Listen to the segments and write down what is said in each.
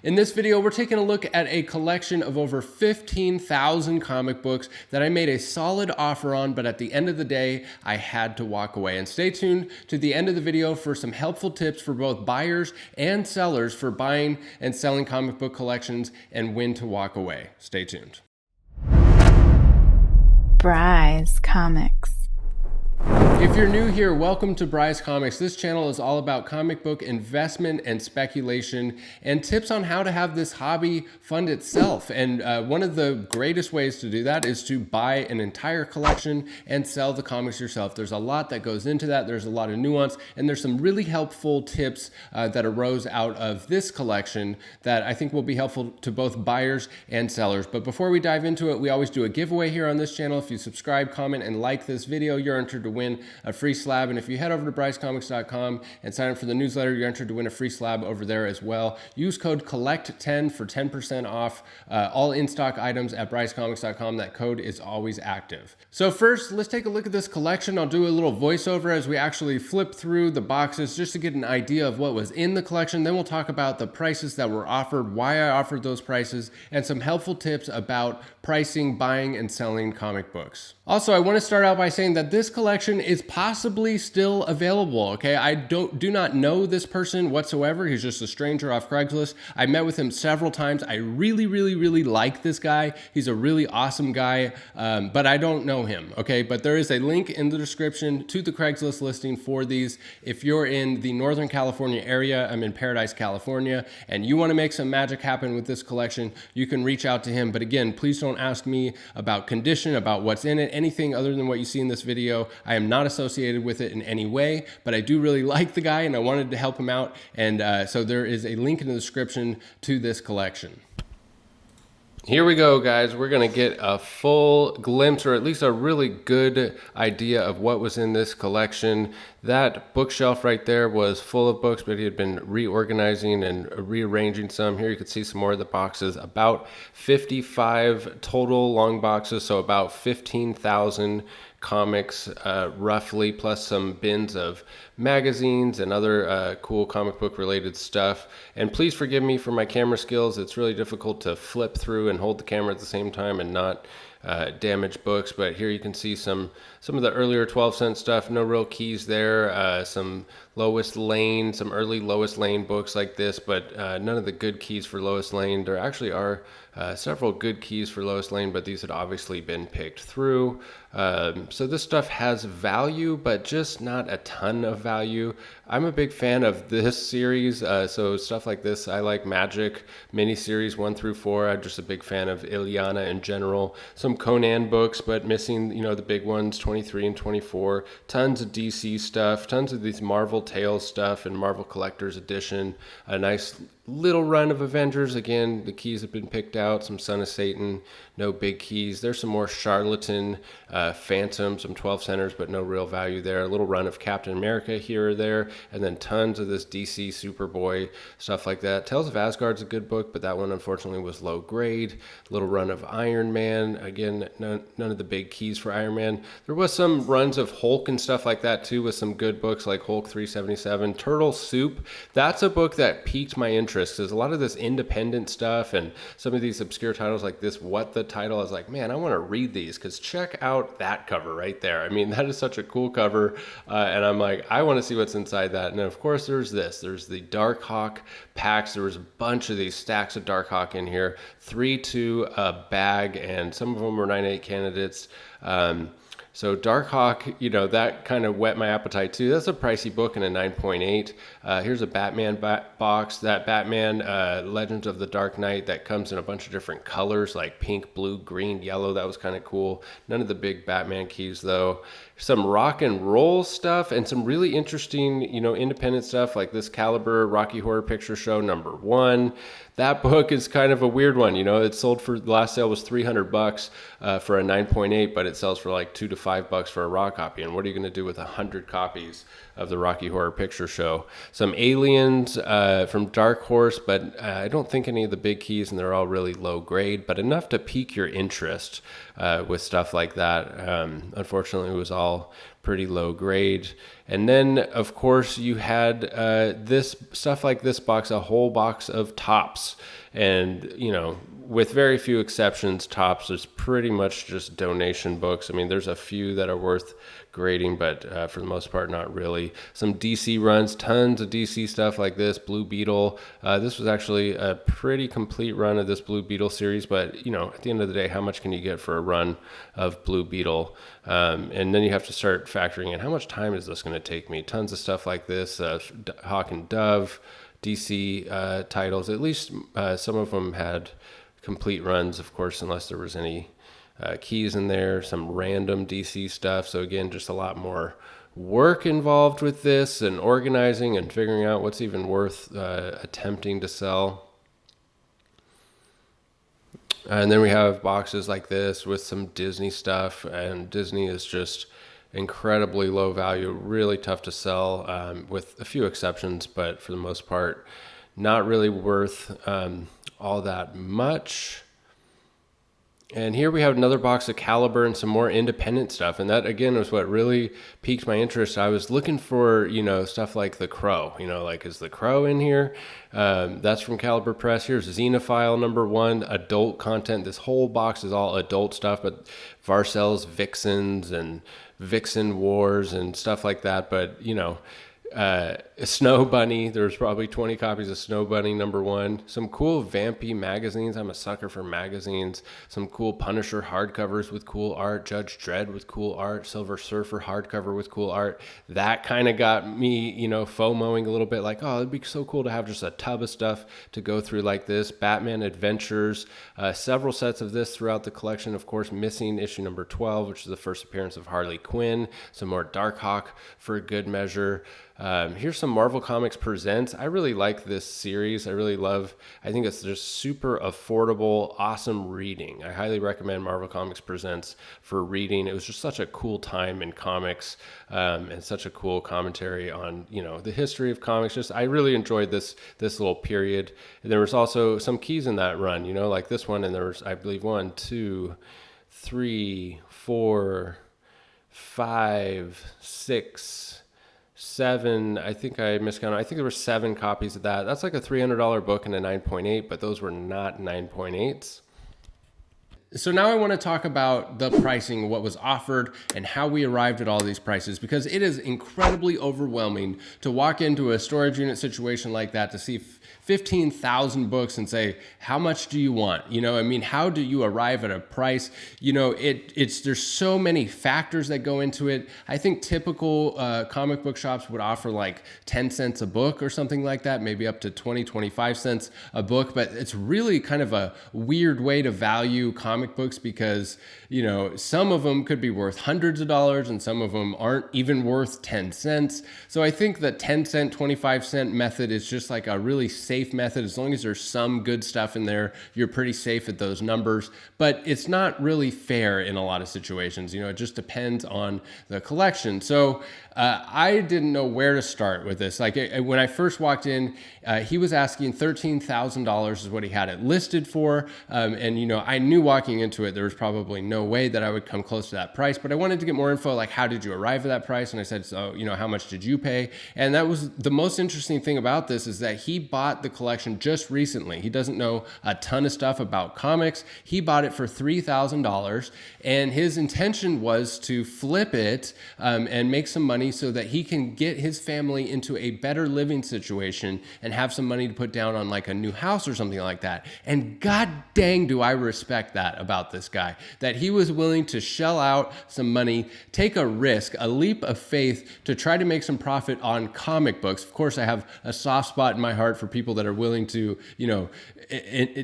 In this video, we're taking a look at a collection of over 15,000 comic books that I made a solid offer on, but at the end of the day, I had to walk away. And stay tuned to the end of the video for some helpful tips for both buyers and sellers for buying and selling comic book collections and when to walk away. Stay tuned. Bry's Comics. If you're new here, welcome to Bry's Comics. This channel is all about comic book investment and speculation and tips on how to have this hobby fund itself. And one of the greatest ways to do that is to buy an entire collection and sell the comics yourself. There's a lot that goes into that. There's a lot of nuance, and there's some really helpful tips that arose out of this collection that I think will be helpful to both buyers and sellers. But before we dive into it, we always do a giveaway here on this channel. If you subscribe, comment, and like this video, you're entered to win a free slab. And if you head over to brycecomics.com and sign up for the newsletter, you're entered to win a free slab over there as well. Use code COLLECT10 for 10% off all in-stock items at brycecomics.com. That code is always active. So first, let's take a look at this collection. I'll do a little voiceover as we actually flip through the boxes just to get an idea of what was in the collection. Then we'll talk about the prices that were offered, why I offered those prices, and some helpful tips about pricing, buying, and selling comic books. Also, I want to start out by saying that this collection is possibly still available, okay? I do not know this person whatsoever. He's just a stranger off Craigslist. I met with him several times. I really like this guy. He's a really awesome guy, but I don't know him, okay? But there is a link in the description to the Craigslist listing for these. If you're in the Northern California area, I'm in Paradise, California, and you want to make some magic happen with this collection, you can reach out to him. But again, please don't ask me about condition, about what's in it, anything other than what you see in this video. I am not associated with it in any way, but I do really like the guy and I wanted to help him out. And so there is a link in the description to this collection. Here we go, guys. We're going to get a full glimpse, or at least a really good idea of what was in this collection. That bookshelf right there was full of books, but he had been reorganizing and rearranging some. Here you can see some more of the boxes, about 55 total long boxes, so about 15,000 comics roughly, plus some bins of magazines and other cool comic book related stuff. And please forgive me for my camera skills. It's really difficult to flip through and hold the camera at the same time and not damage books. But here you can see some of the earlier 12-cent stuff. No real keys there. Some Lois Lane, some early Lois Lane books like this, but none of the good keys for Lois Lane. There actually are several good keys for Lois Lane, but these had obviously been picked through. So this stuff has value, but just not a ton of value. I'm a big fan of this series, so stuff like this. I like Magic miniseries 1 through 4. I'm just a big fan of Ilyana in general. Some Conan books, but missing, the big ones, 23 and 24. Tons of DC stuff, tons of these Marvel Tales stuff and Marvel Collector's Edition. A nice little run of Avengers. Again, the keys have been picked out. Some Son of Satan, no big keys. There's some more Charlatan, Phantom, some 12 centers, but no real value there. A little run of Captain America here or there, and then tons of this DC Superboy, stuff like that. Tales of Asgard's a good book, but that one unfortunately was low grade. Little run of Iron Man. Again, none of the big keys for Iron Man. There was some runs of Hulk and stuff like that too, with some good books like Hulk 377. Turtle Soup, that's a book that piqued my interest. There's a lot of this independent stuff and some of these obscure titles like this, What the Title. I was like, man, I want to read these because check out that cover right there. I mean, that is such a cool cover. And I'm like, I want to see what's inside that. And of course, there's the Dark Hawk packs. There was a bunch of these stacks of Dark Hawk in here, 3 to a bag, and some of them were 9/8 candidates. So Dark Hawk, that kind of whet my appetite too. That's a pricey book and a 9.8. Here's a Batman box. That Batman Legends of the Dark Knight that comes in a bunch of different colors like pink, blue, green, yellow. That was kind of cool. None of the big Batman keys though. Some rock and roll stuff and some really interesting, independent stuff like this Caliber Rocky Horror Picture Show #1. That book is kind of a weird one. It sold for, the last sale was $300 for a 9.8, but it sells for like $2 to $5 for a raw copy. And what are you going to do with 100 copies of the Rocky Horror Picture Show. Some Aliens from Dark Horse, but I don't think any of the big keys, and they're all really low grade, but enough to pique your interest with stuff like that. Unfortunately, it was all pretty low grade. And then, of course, you had this stuff like this box, a whole box of Tops. And, with very few exceptions, Tops is pretty much just donation books. I mean, there's a few that are worth grading, but for the most part, not really. Some DC runs, tons of DC stuff like this. Blue Beetle. This was actually a pretty complete run of this Blue Beetle series, but, at the end of the day, how much can you get for a run of Blue Beetle? And then you have to start factoring in, how much time is this going to take me? Tons of stuff like this, Hawk and Dove, DC titles. At least some of them had complete runs, of course, unless there was any keys in there, some random DC stuff. So again, just a lot more work involved with this and organizing and figuring out what's even worth attempting to sell. And then we have boxes like this with some Disney stuff, and Disney is just incredibly low value, really tough to sell, with a few exceptions, but for the most part, not really worth all that much. And here we have another box of Caliber and some more independent stuff. And that, again, was what really piqued my interest. I was looking for, stuff like The Crow. Is The Crow in here? That's from Caliber Press. Here's Xenophile #1, adult content. This whole box is all adult stuff, but Varcel's Vixens and Vixen Wars and stuff like that. But, Snow Bunny. There's probably 20 copies of Snow Bunny #1. Some cool Vampy magazines. I'm a sucker for magazines. Some cool Punisher hardcovers with cool art. Judge Dredd with cool art. Silver Surfer hardcover with cool art. That kind of got me, FOMOing a little bit, like, oh, it'd be so cool to have just a tub of stuff to go through like this. Batman Adventures. Several sets of this throughout the collection. Of course, missing issue number 12, which is the first appearance of Harley Quinn. Some more Darkhawk for good measure. Here's some Marvel Comics Presents. I really like this series. I think it's just super affordable, awesome reading. I highly recommend Marvel Comics Presents for reading. It was just such a cool time in comics, and such a cool commentary on, the history of comics. I really enjoyed this little period. And there was also some keys in that run, like this one. And there was, I believe, 1, 2, 3, 4, 5, 6, 7, I think I miscounted. I think there were 7 copies of that. That's like a $300 book and a 9.8, but those were not 9.8s. So now I want to talk about the pricing, what was offered, and how we arrived at all these prices, because it is incredibly overwhelming to walk into a storage unit situation like that to see 15,000 books and say, how much do you want? How do you arrive at a price? There's so many factors that go into it. I think typical comic book shops would offer like 10 cents a book or something like that, maybe up to 20, 25 cents a book. But it's really kind of a weird way to value comic books, because, some of them could be worth hundreds of dollars and some of them aren't even worth 10 cents. So I think the 10 cent, 25 cent method is just like a really safe method. As long as there's some good stuff in there, you're pretty safe at those numbers. But it's not really fair in a lot of situations. It just depends on the collection. So I didn't know where to start with this. Like when I first walked in, he was asking $13,000 is what he had it listed for. And I knew walking into it, there was probably no way that I would come close to that price, but I wanted to get more info, like how did you arrive at that price? And I said, so, how much did you pay? And that was the most interesting thing about this, is that he bought the collection just recently. He doesn't know a ton of stuff about comics. He bought it for $3,000, and his intention was to flip it and make some money so that he can get his family into a better living situation and have some money to put down on like a new house or something like that. And god dang, do I respect that about this guy, that he was willing to shell out some money, take a risk, a leap of faith to try to make some profit on comic books. Of course, I have a soft spot in my heart for people that are willing to,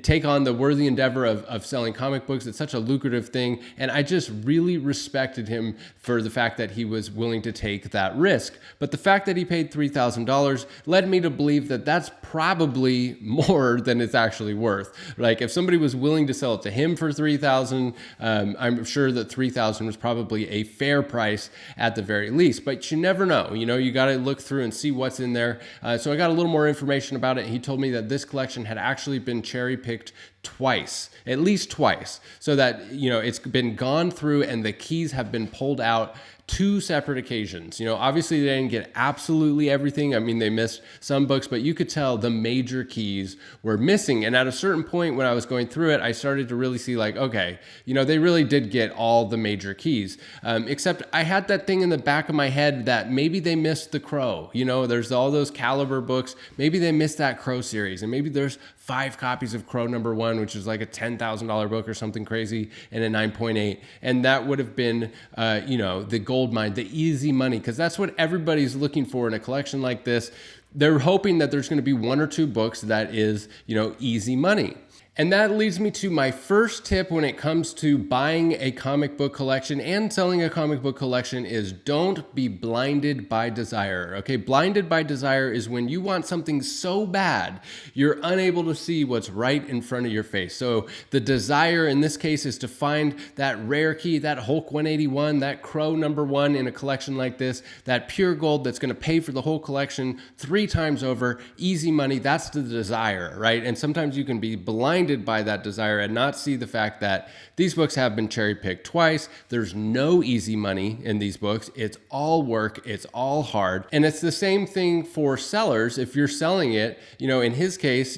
take on the worthy endeavor of selling comic books. It's such a lucrative thing. And I just really respected him for the fact that he was willing to take take that risk. But the fact that he paid $3,000 led me to believe that that's probably more than it's actually worth. Like if somebody was willing to sell it to him for $3,000, I'm sure that $3,000 was probably a fair price at the very least. But you never know. You got to look through and see what's in there. So I got a little more information about it. He told me that this collection had actually been cherry picked twice, at least twice, so that, it's been gone through and the keys have been pulled out 2 separate occasions. Obviously they didn't get absolutely everything. I mean, they missed some books, but you could tell the major keys were missing. And at a certain point when I was going through it, I started to really see like, okay, they really did get all the major keys. Except I had that thing in the back of my head that maybe they missed the Crow. There's all those Caliber books. Maybe they missed that Crow series, and maybe there's 5 copies of Crow #1, which is like a $10,000 book or something crazy, and a 9.8. And that would have been, the gold mine, the easy money, because that's what everybody's looking for in a collection like this. They're hoping that there's going to be 1 or 2 books that is, easy money. And that leads me to my first tip when it comes to buying a comic book collection and selling a comic book collection is don't be blinded by desire. Okay, blinded by desire is when you want something so bad, you're unable to see what's right in front of your face. So the desire in this case is to find that rare key, that Hulk 181, that Crow #1 in a collection like this, that pure gold that's going to pay for the whole collection 3 times over, easy money. That's the desire, right? And sometimes you can be blinded by that desire and not see the fact that these books have been cherry picked twice. There's no easy money in these books. It's all work. It's all hard. And it's the same thing for sellers. If you're selling it, in his case,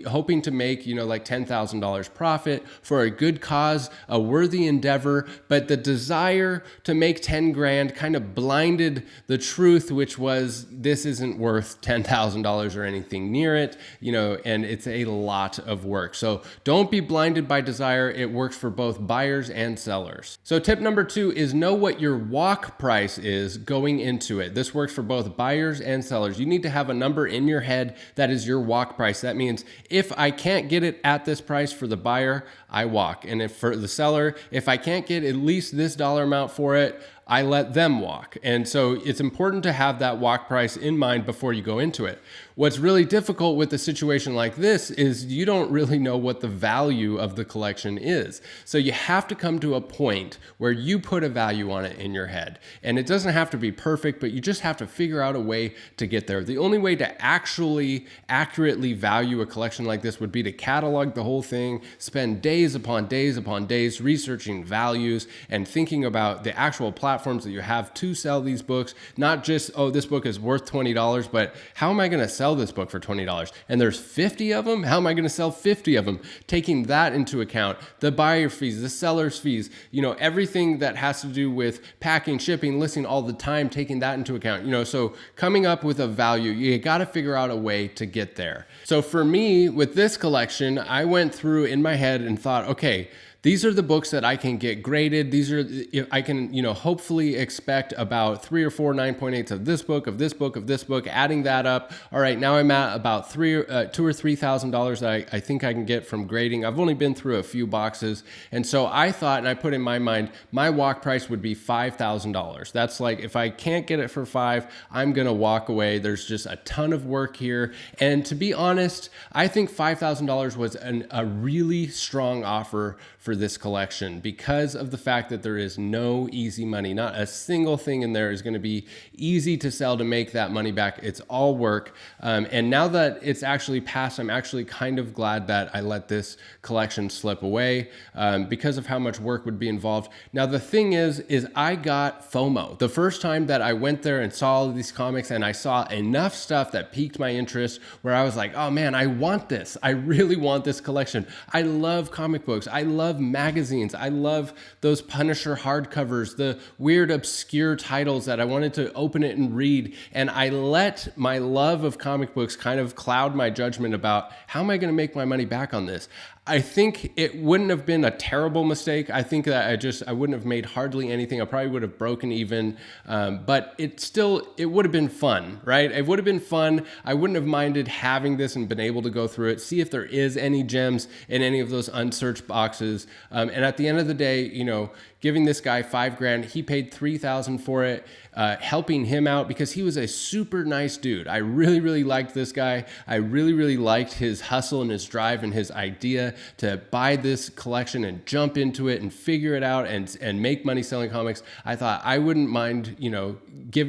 hoping to make, like $10,000 profit for a good cause, a worthy endeavor, but the desire to make 10 grand kind of blinded the truth, which was this isn't worth $10,000 or anything near it, and it's a lot of work. So don't be blinded by desire. It works for both buyers and sellers. So tip number 2 is know what your walk price is going into it. This works for both buyers and sellers. You need to have a number in your head that is your walk price. That means if I can't get it at this price for the buyer, I walk. And if for the seller, if I can't get at least this dollar amount for it, I let them walk. And so it's important to have that walk price in mind before you go into it. What's really difficult with a situation like this is you don't really know what the value of the collection is. So you have to come to a point where you put a value on it in your head. And it doesn't have to be perfect, but you just have to figure out a way to get there. The only way to actually accurately value a collection like this would be to catalog the whole thing, spend days upon days upon days researching values and thinking about the actual platforms that you have to sell these books. Not just, oh, this book is worth $20, but how am I going to sell this book for $20? And there's 50 of them. How am I going to sell 50 of them? Taking that into account, the buyer fees, the seller's fees, everything that has to do with packing, shipping, listing all the time, taking that into account, so coming up with a value, you got to figure out a way to get there. So for me, with this collection, I went through in my head and thought, okay, these are the books that I can get graded. These are, I can, hopefully expect about 3 or 4 9.8s of this book, of this book, of this book, adding that up. All right, now I'm at about $2,000 or $3,000 that I think I can get from grading. I've only been through a few boxes. And so I thought, and I put in my mind, my walk price would be $5,000. That's like, if I can't get it for 5, I'm going to walk away. There's just a ton of work here. And to be honest, I think $5,000 was a really strong offer for this collection because of the fact that there is no easy money. Not a single thing in there is going to be easy to sell to make that money back. It's all work. And now that it's actually passed, I'm actually kind of glad that I let this collection slip away because of how much work would be involved. Now, the thing is I got FOMO. The first time that I went there and saw all of these comics and I saw enough stuff that piqued my interest where I was like, oh man, I want this. I really want this collection. I love comic books. I love magazines. I love those Punisher hardcovers, the weird obscure titles that I wanted to open it and read. And I let my love of comic books kind of cloud my judgment about how am I going to make my money back on this? I think it wouldn't have been a terrible mistake. I think that I wouldn't have made hardly anything. I probably would have broken even, but it would have been fun, right? It would have been fun. I wouldn't have minded having this and been able to go through it, see if there is any gems in any of those unsearched boxes, And at the end of the day, giving this guy $5,000, he paid $3,000 for it, helping him out because he was a super nice dude. I really, really liked this guy. I really, really liked his hustle and his drive and his idea to buy this collection and jump into it and figure it out and make money selling comics. I thought I wouldn't mind,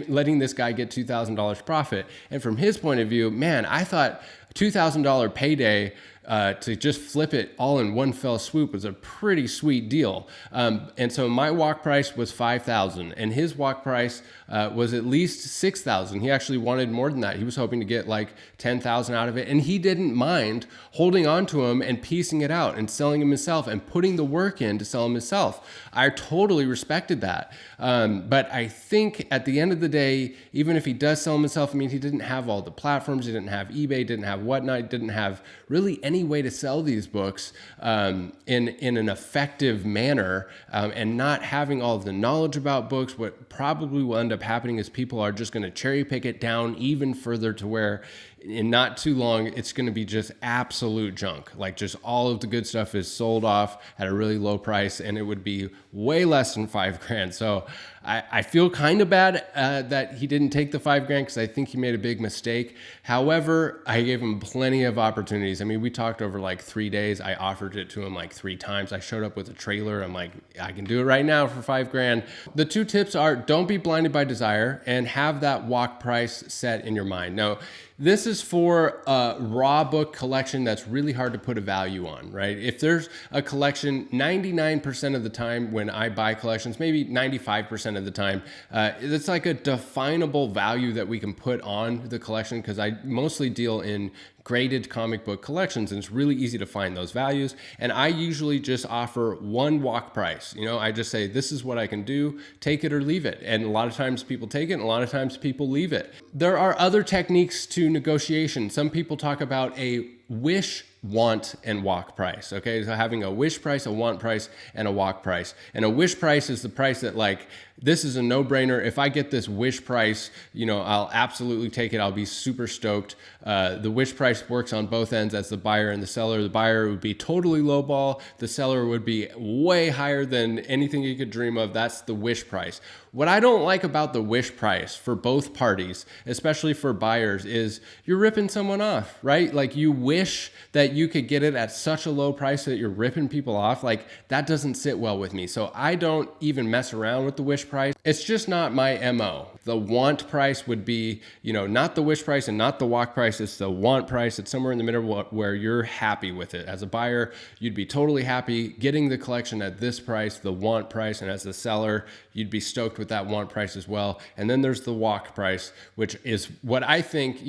letting this guy get $2,000 profit. And from his point of view, man, I thought $2,000 payday to just flip it all in one fell swoop was a pretty sweet deal. And so my walk price was $5,000 and his walk price was at least $6,000. He actually wanted more than that. He was hoping to get like $10,000 out of it. And he didn't mind holding on to him and piecing it out and selling him himself and putting the work in to sell him himself. I totally respected that. But I think at the end of the day, even if he does sell him himself, he didn't have all the platforms, he didn't have eBay, didn't have whatnot, didn't have really any way to sell these books in an effective manner, and not having all of the knowledge about books. What probably will end up happening is people are just going to cherry pick it down even further to where in not too long, it's going to be just absolute junk. Like just all of the good stuff is sold off at a really low price and it would be way less than $5,000. So I feel kind of bad that he didn't take the $5,000 because I think he made a big mistake. However, I gave him plenty of opportunities. We talked over like 3 days. I offered it to him like 3 times. I showed up with a trailer. I'm like, I can do it right now for $5,000. The 2 tips are don't be blinded by desire and have that walk price set in your mind. Now, this is for a raw book collection that's really hard to put a value on, right? If there's a collection, 99% of the time when I buy collections, maybe 95% of the time, it's like a definable value that we can put on the collection because I mostly deal in graded comic book collections and it's really easy to find those values. And I usually just offer one walk price. I just say, this is what I can do, take it or leave it. And a lot of times people take it and a lot of times people leave it. There are other techniques to negotiation. Some people talk about a wish, want, and walk price. Okay, so having a wish price, a want price, and a walk price. And a wish price is the price that like, this is a no-brainer. If I get this wish price, I'll absolutely take it. I'll be super stoked. The wish price works on both ends as the buyer and the seller. The buyer would be totally lowball. The seller would be way higher than anything you could dream of. That's the wish price. What I don't like about the wish price for both parties, especially for buyers, is you're ripping someone off, right? Like you wish that you could get it at such a low price that you're ripping people off. Like that doesn't sit well with me. So I don't even mess around with the wish price. It's just not my MO. The want price would be, not the wish price and not the walk price. It's the want price. It's somewhere in the middle where you're happy with it. As a buyer, you'd be totally happy getting the collection at this price, the want price. And as a seller, you'd be stoked with that want price as well. And then there's the walk price, which is what I think,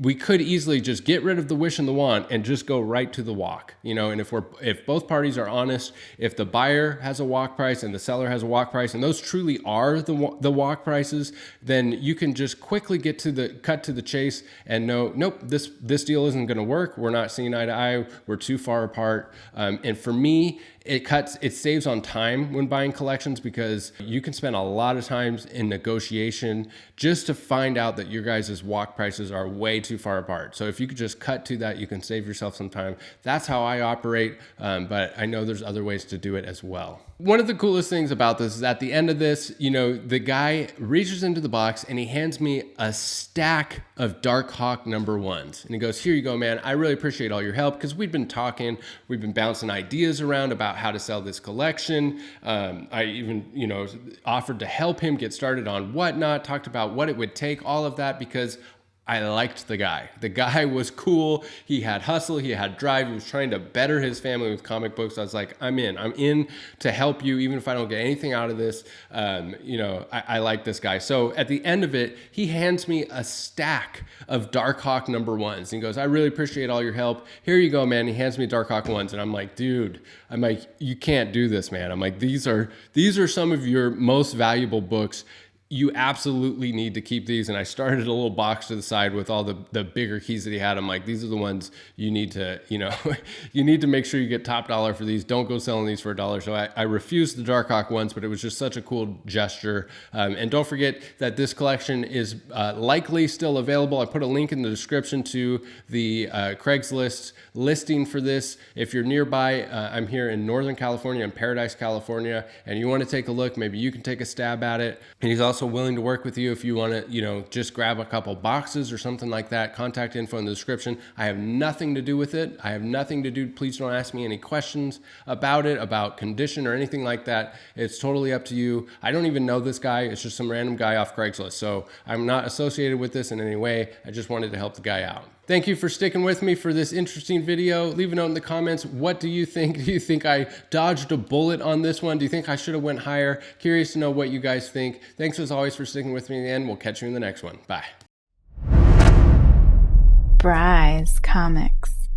we could easily just get rid of the wish and the want and just go right to the walk, and if both parties are honest, if the buyer has a walk price and the seller has a walk price, and those truly are the walk prices, then you can just quickly cut to the chase and know, nope, this deal isn't going to work. We're not seeing eye to eye. We're too far apart. And for me, it saves on time when buying collections because you can spend a lot of times in negotiation just to find out that your guys' walk prices are way too far apart. So if you could just cut to that, you can save yourself some time. That's how I operate, but I know there's other ways to do it as well. One of the coolest things about this is at the end of this, the guy reaches into the box and he hands me a stack of Dark Hawk #1s. And he goes, here you go, man. I really appreciate all your help because we've been bouncing ideas around about how to sell this collection. I even, offered to help him get started on whatnot, talked about what it would take, all of that, because I liked the guy. The guy was cool. He had hustle. He had drive. He was trying to better his family with comic books. I was like, I'm in to help you, even if I don't get anything out of this. I like this guy. So at the end of it, he hands me a stack of Dark Hawk #1s. He goes, I really appreciate all your help. Here you go, man. He hands me Dark Hawk ones. And I'm like, dude, you can't do this, man. I'm like, these are some of your most valuable books. you absolutely need to keep these. And I started a little box to the side with all the bigger keys that he had. I'm like, these are the ones you need to, you need to make sure you get top dollar for these. Don't go selling these for $1. So I refused the Darkhawk ones, but it was just such a cool gesture. And don't forget that this collection is likely still available. I put a link in the description to the Craigslist listing for this. If you're nearby, I'm here in Northern California, in Paradise, California, and you want to take a look, maybe you can take a stab at it. And he's also willing to work with you if you want to, just grab a couple boxes or something like that. Contact info in the description. I have nothing to do with it. I have nothing to do. Please don't ask me any questions about it, about condition or anything like that. It's totally up to you. I don't even know this guy. It's just some random guy off Craigslist. So I'm not associated with this in any way. I just wanted to help the guy out. Thank you for sticking with me for this interesting video. Leave a note in the comments. What do you think? Do you think I dodged a bullet on this one? Do you think I should have went higher? Curious to know what you guys think. Thanks as always for sticking with me in the end. We'll catch you in the next one. Bye. Bry's Comics.